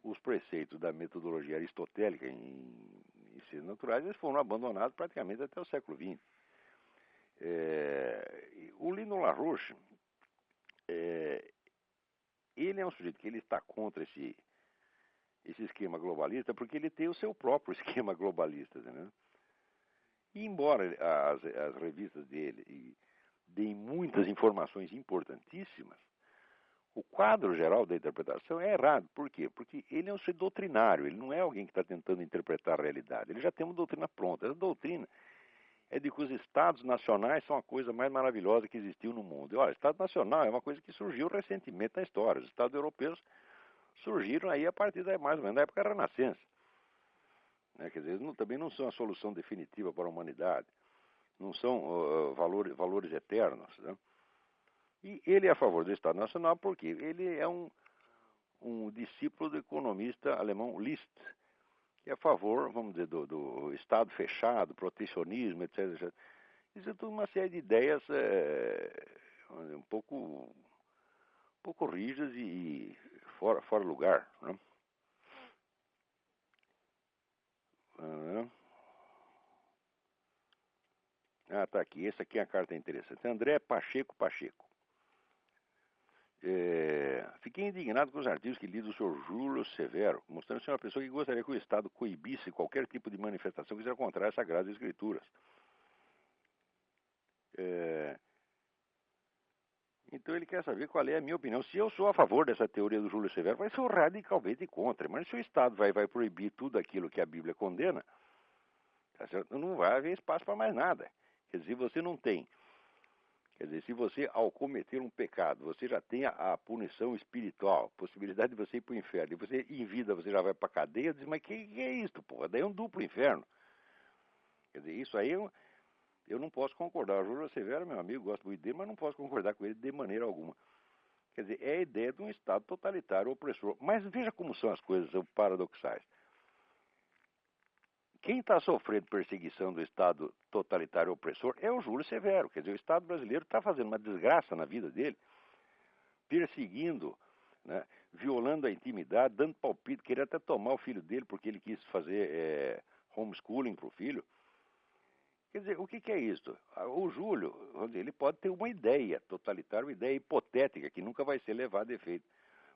S2: os preceitos da metodologia aristotélica em ciências naturais eles foram abandonados praticamente até o século XX. O Lino LaRouche, ele é um sujeito que ele está contra esse esquema globalista porque ele tem o seu próprio esquema globalista, né? E embora as revistas dele deem muitas informações importantíssimas, o quadro geral da interpretação é errado. Por quê? Porque ele é um sujeito doutrinário, ele não é alguém que está tentando interpretar a realidade. Ele já tem uma doutrina pronta. Essa doutrina é de que os estados nacionais são a coisa mais maravilhosa que existiu no mundo. E, olha, Estado Nacional é uma coisa que surgiu recentemente na história. Os estados europeus surgiram aí a partir mais ou menos da época da Renascença. Quer dizer, eles também não são a solução definitiva para a humanidade. Não são valores eternos, né? E ele é a favor do Estado Nacional porque ele é um discípulo do economista alemão Liszt, que é a favor, vamos dizer, do Estado fechado, protecionismo, etc, etc. Isso é tudo uma série de ideias um pouco rígidas e fora lugar, né? Tá aqui. Essa aqui é a carta interessante. André Pacheco. Fiquei indignado com os artigos que li do Sr. Júlio Severo, mostrando ser uma pessoa que gostaria que o Estado coibisse qualquer tipo de manifestação que seja contrária às Sagradas Escrituras. Então ele quer saber qual é a minha opinião. Se eu sou a favor dessa teoria do Júlio Severo, vai ser radicalmente contra. Mas se o Estado vai proibir tudo aquilo que a Bíblia condena, Tá certo? Não vai haver espaço para mais nada. Quer dizer, você não tem. Quer dizer, se você, ao cometer um pecado, você já tem a punição espiritual, a possibilidade de você ir para o inferno, e você, em vida, você já vai para a cadeia, diz, mas que é isso, porra? Daí é um duplo inferno. Quer dizer, isso aí eu não posso concordar. O Júlio Severo, meu amigo, gosto muito dele, mas não posso concordar com ele de maneira alguma. Quer dizer, é a ideia de um Estado totalitário opressor. Mas veja como são as coisas paradoxais. Quem está sofrendo perseguição do Estado totalitário opressor é o Júlio Severo. Quer dizer, o Estado brasileiro está fazendo uma desgraça na vida dele, perseguindo, né, violando a intimidade, dando palpite, queria até tomar o filho dele porque ele quis fazer homeschooling para o filho. Quer dizer, o que é isso? O Júlio, ele pode ter uma ideia totalitária, uma ideia hipotética, que nunca vai ser levada a efeito.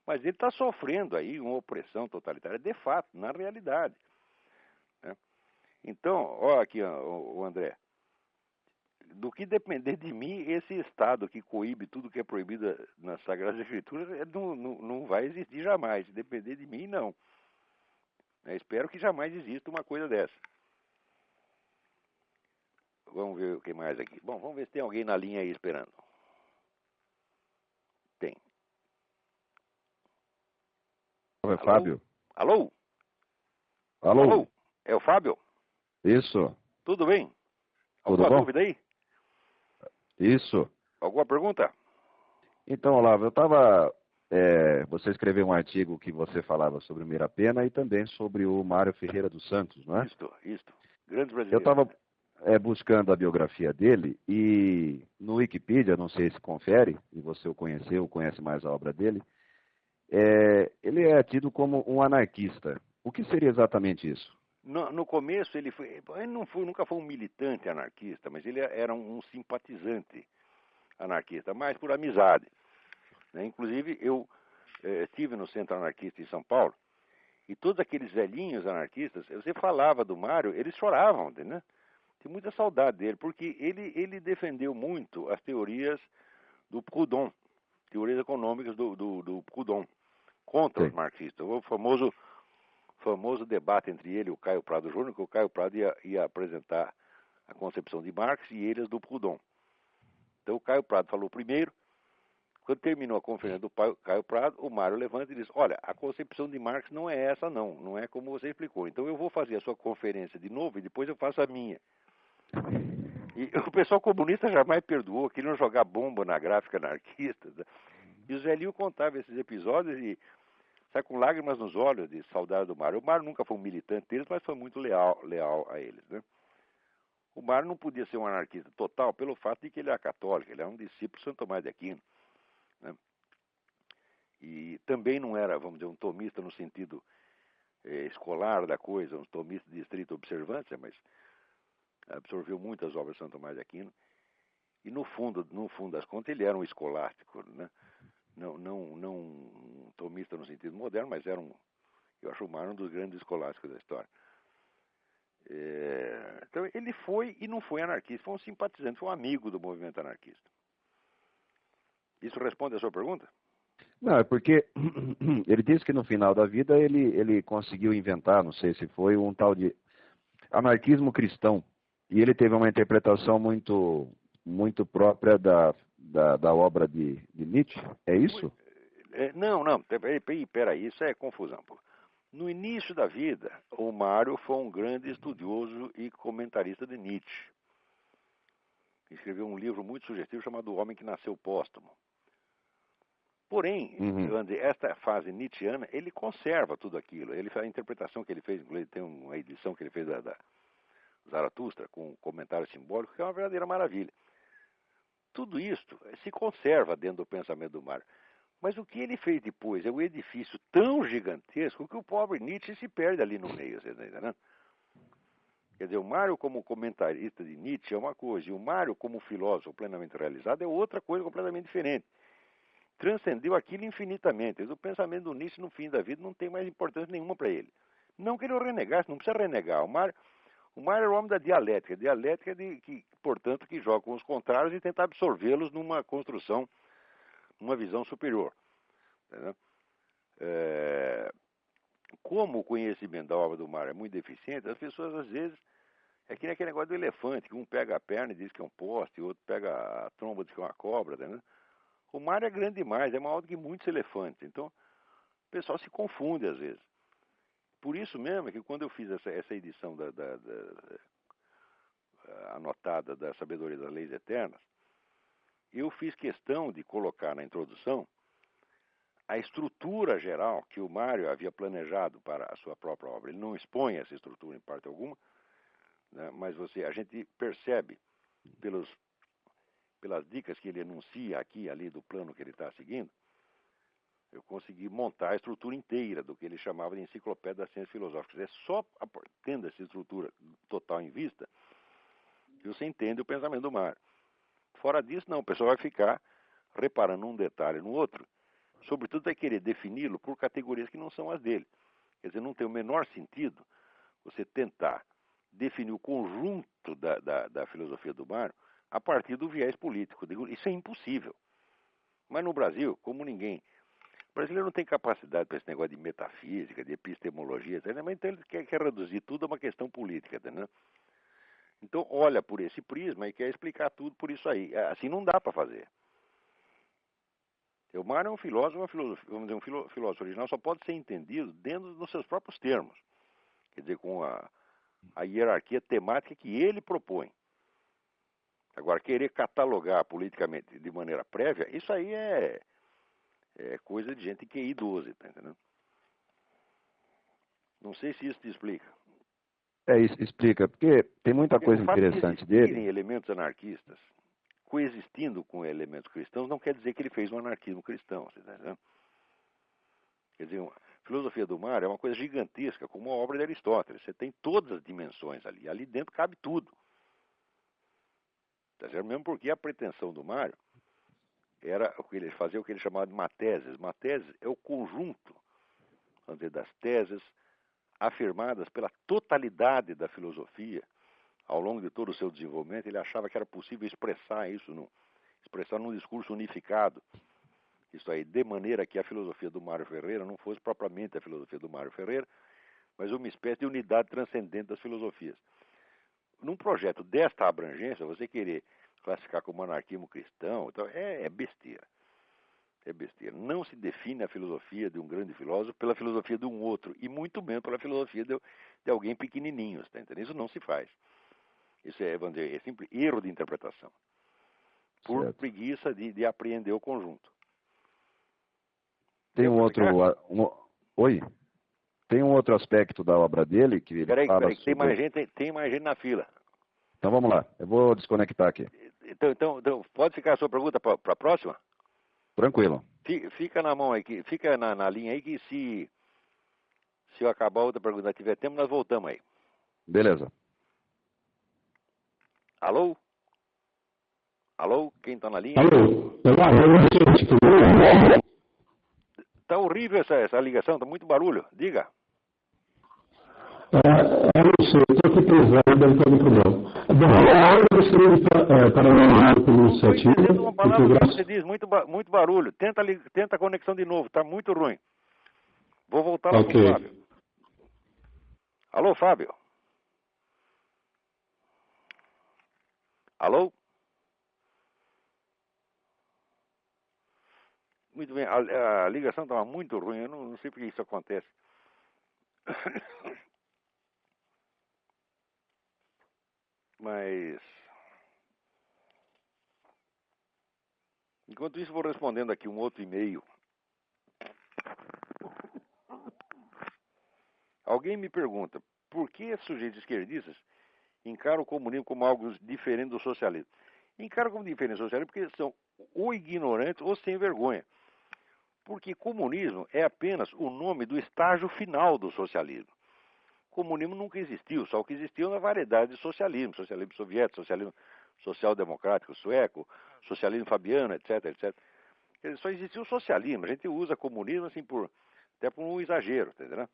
S2: Mas ele está sofrendo aí uma opressão totalitária, de fato, na realidade. Né? Então, olha aqui, o André, do que depender de mim, esse Estado que coíbe tudo que é proibido nas Sagradas Escrituras não vai existir jamais. Se depender de mim, não. Espero que jamais exista uma coisa dessa. Vamos ver o que mais aqui. Bom, vamos ver se tem alguém na linha aí esperando. Tem.
S3: É
S2: Alô?
S3: Fábio?
S2: Alô?
S3: Alô?
S2: Alô? É o Fábio?
S3: Isso.
S2: Tudo bem?
S3: Tudo
S2: Alguma
S3: bom?
S2: dúvida aí?
S3: Isso.
S2: Alguma pergunta?
S3: Então, Olavo, eu estava... você escreveu um artigo que você falava sobre o Mirapena e também sobre o Mário Ferreira dos Santos, não é?
S2: Isto. Grande
S3: Eu
S2: brasileiro.
S3: estava buscando a biografia dele e no Wikipedia, não sei se confere, e você o conheceu, conhece mais a obra dele, ele é tido como um anarquista. O que seria exatamente isso?
S2: No começo ele nunca foi um militante anarquista, mas ele era um simpatizante anarquista, mais por amizade. Né? Inclusive eu estive no Centro Anarquista em São Paulo e todos aqueles velhinhos anarquistas, você falava do Mário, eles choravam, né? Tem muita saudade dele, porque ele defendeu muito as teorias do Proudhon, teorias econômicas do Proudhon, contra
S3: Sim.
S2: os marxistas. O famoso debate entre ele e o Caio Prado Júnior, que o Caio Prado ia apresentar a concepção de Marx e eles do Proudhon. Então o Caio Prado falou primeiro. Quando terminou a conferência do Caio Prado, o Mário levanta e diz, olha, a concepção de Marx não é essa não é como você explicou. Então eu vou fazer a sua conferência de novo e depois eu faço a minha. E o pessoal comunista jamais perdoou, queriam jogar bomba na gráfica anarquista. E o Zé Lio contava esses episódios e sai com lágrimas nos olhos de saudade do Mário. O Mário nunca foi um militante deles, mas foi muito leal a eles. Né? O Mário não podia ser um anarquista total pelo fato de que ele era católico, ele era um discípulo de Santo Tomás de Aquino. Né? E também não era, vamos dizer, um tomista no sentido escolar da coisa, um tomista de estrita observância, mas absorveu muitas obras de Santo Tomás de Aquino. E no fundo das contas, ele era um escolástico, né? Não um tomista no sentido moderno, mas era eu acho o Mário um dos grandes escolásticos da história. Então ele foi e não foi anarquista, foi um simpatizante, foi um amigo do movimento anarquista. Isso responde a sua pergunta?
S3: Não, é porque ele disse que no final da vida ele conseguiu inventar, não sei se foi, um tal de anarquismo cristão. E ele teve uma interpretação muito própria da obra de Nietzsche. É isso?
S2: Não, peraí, isso é confusão. Pô. No início da vida, o Mário foi um grande estudioso e comentarista de Nietzsche. Escreveu um livro muito sugestivo chamado O Homem que Nasceu Póstumo. Porém, esta fase nietzschiana, ele conserva tudo aquilo. A interpretação que ele fez, tem uma edição que ele fez da Zaratustra, com um comentário simbólico, que é uma verdadeira maravilha. Tudo isso se conserva dentro do pensamento do Mário. Mas o que ele fez depois é um edifício tão gigantesco que o pobre Nietzsche se perde ali no meio, você está entendendo? Quer dizer, o Mário como comentarista de Nietzsche é uma coisa, e o Mário como filósofo plenamente realizado é outra coisa completamente diferente. Transcendeu aquilo infinitamente. O pensamento do Nietzsche no fim da vida não tem mais importância nenhuma para ele. Não que ele o renegasse, não precisa renegar. O Mário era o homem da dialética. Dialética portanto, que joga com os contrários e tenta absorvê-los numa construção, numa visão superior. Entendeu? Como o conhecimento da obra do Mário é muito deficiente, as pessoas às vezes É que nem aquele negócio do elefante, que um pega a perna e diz que é um poste, o outro pega a tromba e diz que é uma cobra, né? O mar é grande demais, é maior do que muitos elefantes. Então, o pessoal se confunde às vezes. Por isso mesmo é que quando eu fiz essa edição anotada da Sabedoria das Leis Eternas, eu fiz questão de colocar na introdução a estrutura geral que o Mário havia planejado para a sua própria obra. Ele não expõe essa estrutura em parte alguma, né, mas a gente percebe pelas dicas que ele enuncia aqui e ali do plano que ele está seguindo, eu consegui montar a estrutura inteira do que ele chamava de enciclopédia das ciências filosóficas. É só tendo essa estrutura total em vista que você entende o pensamento do Mário. Fora disso, não, o pessoal vai ficar reparando um detalhe no outro, sobretudo vai querer defini-lo por categorias que não são as dele. Quer dizer, não tem o menor sentido você tentar definir o conjunto da filosofia do Mário a partir do viés político. Isso é impossível. Mas no Brasil, como ninguém... O brasileiro não tem capacidade para esse negócio de metafísica, de epistemologia, etc. Mas então ele quer reduzir tudo a uma questão política, entendeu? Então olha por esse prisma e quer explicar tudo por isso aí. Assim não dá para fazer. O Mário é um filósofo, vamos dizer, um filósofo original só pode ser entendido dentro dos seus próprios termos. Quer dizer, com a hierarquia temática que ele propõe. Agora, querer catalogar politicamente de maneira prévia, isso aí é coisa de gente que é idosa, tá entendendo? Não sei se isso te explica.
S3: Isso explica, porque tem muita coisa interessante dele.
S2: Elementos anarquistas coexistindo com elementos cristãos não quer dizer que ele fez um anarquismo cristão, você tá entendendo? Quer dizer, a filosofia do Mário é uma coisa gigantesca, como a obra de Aristóteles. Você tem todas as dimensões ali. Ali dentro cabe tudo. Tá certo? Mesmo porque a pretensão do Mário era fazer o que ele chamava de mateses. Mateses é o conjunto, vamos dizer, das teses afirmadas pela totalidade da filosofia ao longo de todo o seu desenvolvimento. Ele achava que era possível expressar isso, expressar num discurso unificado. Isso aí, de maneira que a filosofia do Mário Ferreira não fosse propriamente a filosofia do Mário Ferreira, mas uma espécie de unidade transcendente das filosofias. Num projeto desta abrangência, você querer classificar como anarquismo cristão, então é besteira. É besteira. Não se define a filosofia de um grande filósofo pela filosofia de um outro, e muito menos pela filosofia de alguém pequenininho, tá entendendo? Isso não se faz. Isso vamos dizer, é simples erro de interpretação. Por certo. Preguiça de apreender o conjunto.
S3: Tem um outro... Oi? Tem um outro aspecto da obra dele que ele fala
S2: sobre... tem mais gente na fila.
S3: Então vamos lá, eu vou desconectar aqui.
S2: Então pode ficar a sua pergunta para a próxima?
S3: Tranquilo.
S2: Fica na mão aí, fica na linha aí que se eu acabar a outra pergunta tiver tempo, nós voltamos aí.
S3: Beleza.
S2: Alô? Alô? Quem está na linha?
S4: Alô?
S2: Tá horrível essa ligação, tá muito barulho. Diga.
S4: Eu não sei, estou aqui pesado, deve ter algum problema. Bom, eu gostaria de parabenizar pelo iniciativa.
S2: Uma palavra que você diz, muito barulho. Tenta a conexão de novo, tá muito ruim. Vou voltar lá pro Fábio. Alô, Fábio? Alô? Muito bem, a ligação estava muito ruim, eu não sei por que isso acontece. Mas, enquanto isso, vou respondendo aqui um outro e-mail. Alguém me pergunta, por que sujeitos esquerdistas encaram o comunismo como algo diferente do socialismo? Encaram como diferente do socialismo porque são ou ignorantes ou sem vergonha. Porque comunismo é apenas o nome do estágio final do socialismo. Comunismo nunca existiu, só o que existiu na variedade de socialismo. Socialismo soviético, socialismo social-democrático sueco, socialismo fabiano, etc, etc. Quer dizer, só existiu o socialismo. A gente usa comunismo assim até por um exagero, entendeu?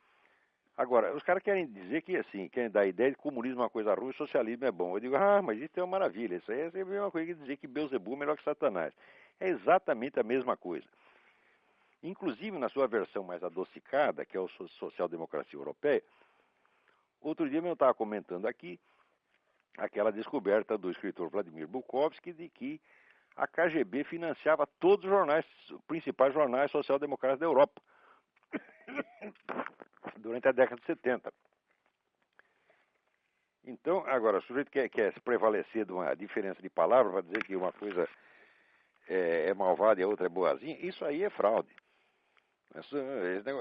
S2: Agora, os caras querem dizer que assim, querem dar a ideia de que comunismo é uma coisa ruim e socialismo é bom. Eu digo, mas isso é uma maravilha. Isso aí é a mesma coisa que dizer que Beelzebub é melhor que Satanás. É exatamente a mesma coisa. Inclusive, na sua versão mais adocicada, que é a social-democracia europeia, outro dia eu estava comentando aqui aquela descoberta do escritor Vladimir Bukovsky de que a KGB financiava todos os jornais, os principais jornais social-democratas da Europa, durante a década de 70. Então, agora, o sujeito quer se prevalecer de uma diferença de palavra para dizer que uma coisa é malvada e a outra é boazinha, isso aí é fraude.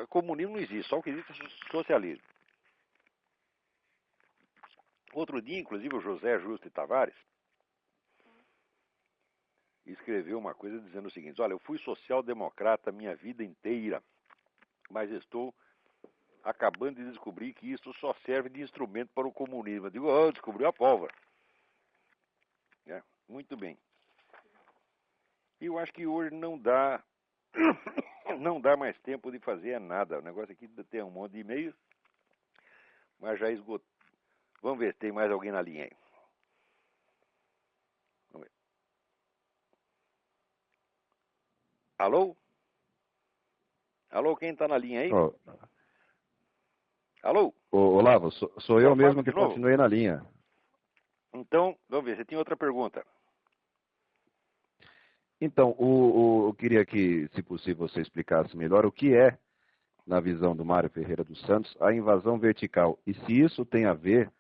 S2: Comunismo não existe, só o que existe é socialismo. Outro dia, inclusive, o José Justo de Tavares escreveu uma coisa dizendo o seguinte: olha, eu fui social-democrata minha vida inteira, mas estou acabando de descobrir que isso só serve de instrumento para o comunismo. Eu digo, descobriu a pólvora. Muito bem. Eu acho que hoje não dá mais tempo de fazer nada. O negócio aqui tem um monte de e-mails, mas já esgotou. Vamos ver se tem mais alguém na linha aí. Vamos ver. Alô? Alô, quem está na linha aí?
S3: Oh.
S2: Alô?
S3: Olavo, sou eu mesmo que continuei na linha.
S2: Então, vamos ver, você tem outra pergunta.
S3: Então, eu queria que, se possível, você explicasse melhor o que é, na visão do Mário Ferreira dos Santos, a invasão vertical. E se isso tem a ver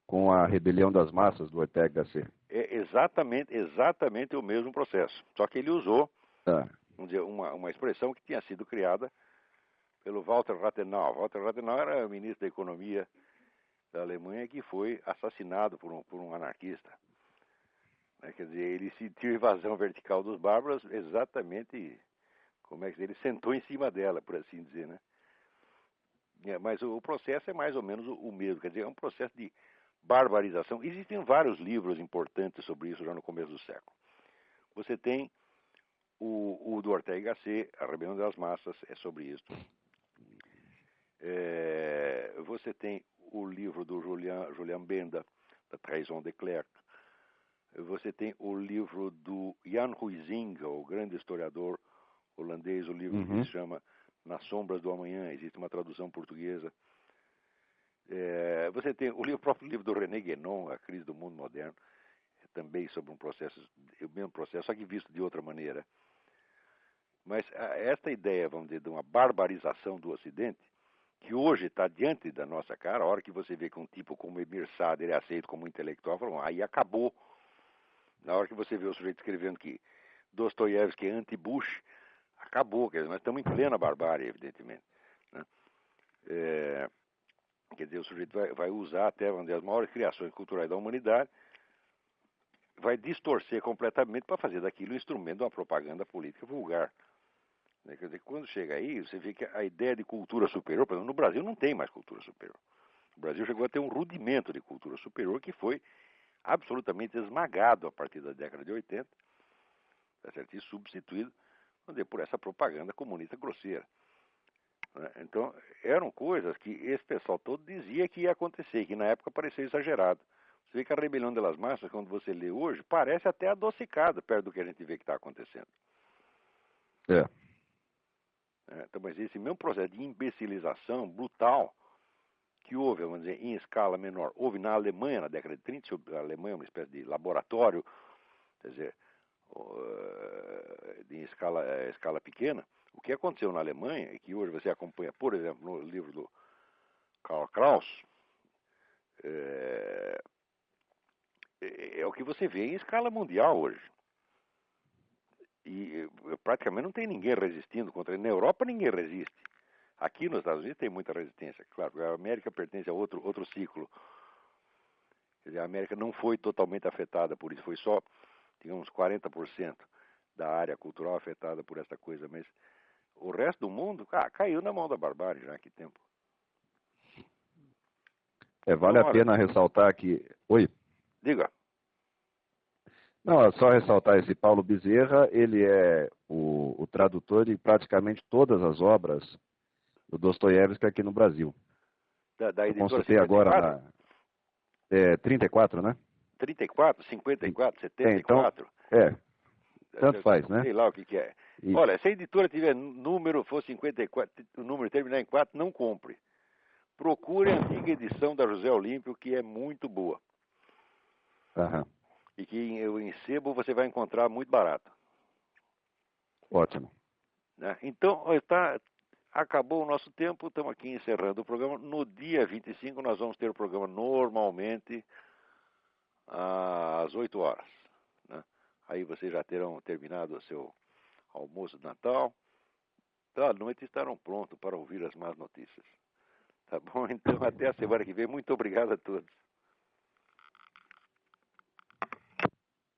S3: com a rebelião das massas do Ortega Gasset.
S2: É exatamente o mesmo processo. Só que ele usou, vamos dizer, uma expressão que tinha sido criada pelo Walter Rathenau. Walter Rathenau era ministro da Economia da Alemanha que foi assassinado por um anarquista. Quer dizer, ele sentiu a invasão vertical dos bárbaros exatamente, ele sentou em cima dela, por assim dizer, né? Mas o processo é mais ou menos o mesmo, quer dizer, é um processo de barbarização. Existem vários livros importantes sobre isso já no começo do século. Você tem o do Ortega Gasset, A Rebelião das Massas, é sobre isso. Você tem o livro do Julian Benda, da Trahison de Klerk. Você tem o livro do Jan Huizinga, o grande historiador holandês, o livro que se chama Nas Sombras do Amanhã, existe uma tradução portuguesa. Você tem o próprio livro do René Guénon, A Crise do Mundo Moderno, também sobre o mesmo processo, só que visto de outra maneira. Mas esta ideia, vamos dizer, de uma barbarização do Ocidente, que hoje está diante da nossa cara, a hora que você vê que um tipo como Emir Sader é aceito como intelectual, falam, aí acabou. Na hora que você vê o sujeito escrevendo que Dostoiévski é anti-Bush, acabou. Quer dizer, nós estamos em plena barbárie, evidentemente. Né? Quer dizer, o sujeito vai usar até, vamos dizer, as maiores criações culturais da humanidade, vai distorcer completamente para fazer daquilo um instrumento de uma propaganda política vulgar. Quer dizer, quando chega aí, você vê que a ideia de cultura superior, por exemplo, no Brasil não tem mais cultura superior. O Brasil chegou a ter um rudimento de cultura superior que foi absolutamente esmagado a partir da década de 80, tá certo? E substituído por essa propaganda comunista grosseira. Então, eram coisas que esse pessoal todo dizia que ia acontecer, que na época parecia exagerado. Você vê que a rebelião das massas, quando você lê hoje, parece até adocicada perto do que a gente vê que está acontecendo. Então, mas esse mesmo processo de imbecilização brutal que houve, vamos dizer, em escala menor, houve na Alemanha na década de 30, a Alemanha é uma espécie de laboratório, quer dizer, em escala pequena. O que aconteceu na Alemanha é que hoje você acompanha, por exemplo, no livro do Karl Kraus, é o que você vê em escala mundial hoje. E praticamente não tem ninguém resistindo contra ele. Na Europa ninguém resiste. Aqui nos Estados Unidos tem muita resistência. Claro, a América pertence a outro ciclo. Quer dizer, a América não foi totalmente afetada por isso. Foi só, digamos, 40% da área cultural afetada por essa coisa. Mas o resto do mundo, caiu na mão da barbárie já há que tempo.
S3: Vale a pena ressaltar que... Oi?
S2: Diga.
S3: Não, é só ressaltar esse Paulo Bezerra, ele é o tradutor de praticamente todas as obras do Dostoiévski aqui no Brasil.
S2: Da
S3: eu consultei agora na 34, né?
S2: 34, 54, 74.
S3: Então, tanto faz, né?
S2: Sei lá o que é. Olha, se a editora tiver número, for 54, o número terminar em 4, não compre. Procure a antiga edição da José Olímpio, que é muito boa.
S3: Aham.
S2: E que em sebo você vai encontrar muito barato.
S3: Ótimo.
S2: Né? Então, acabou o nosso tempo, estamos aqui encerrando o programa. No dia 25 nós vamos ter o programa normalmente às 8 horas. Né? Aí vocês já terão terminado o seu almoço de Natal. À noite estarão prontos para ouvir as más notícias. Tá bom? Então, até a semana que vem. Muito obrigado a todos.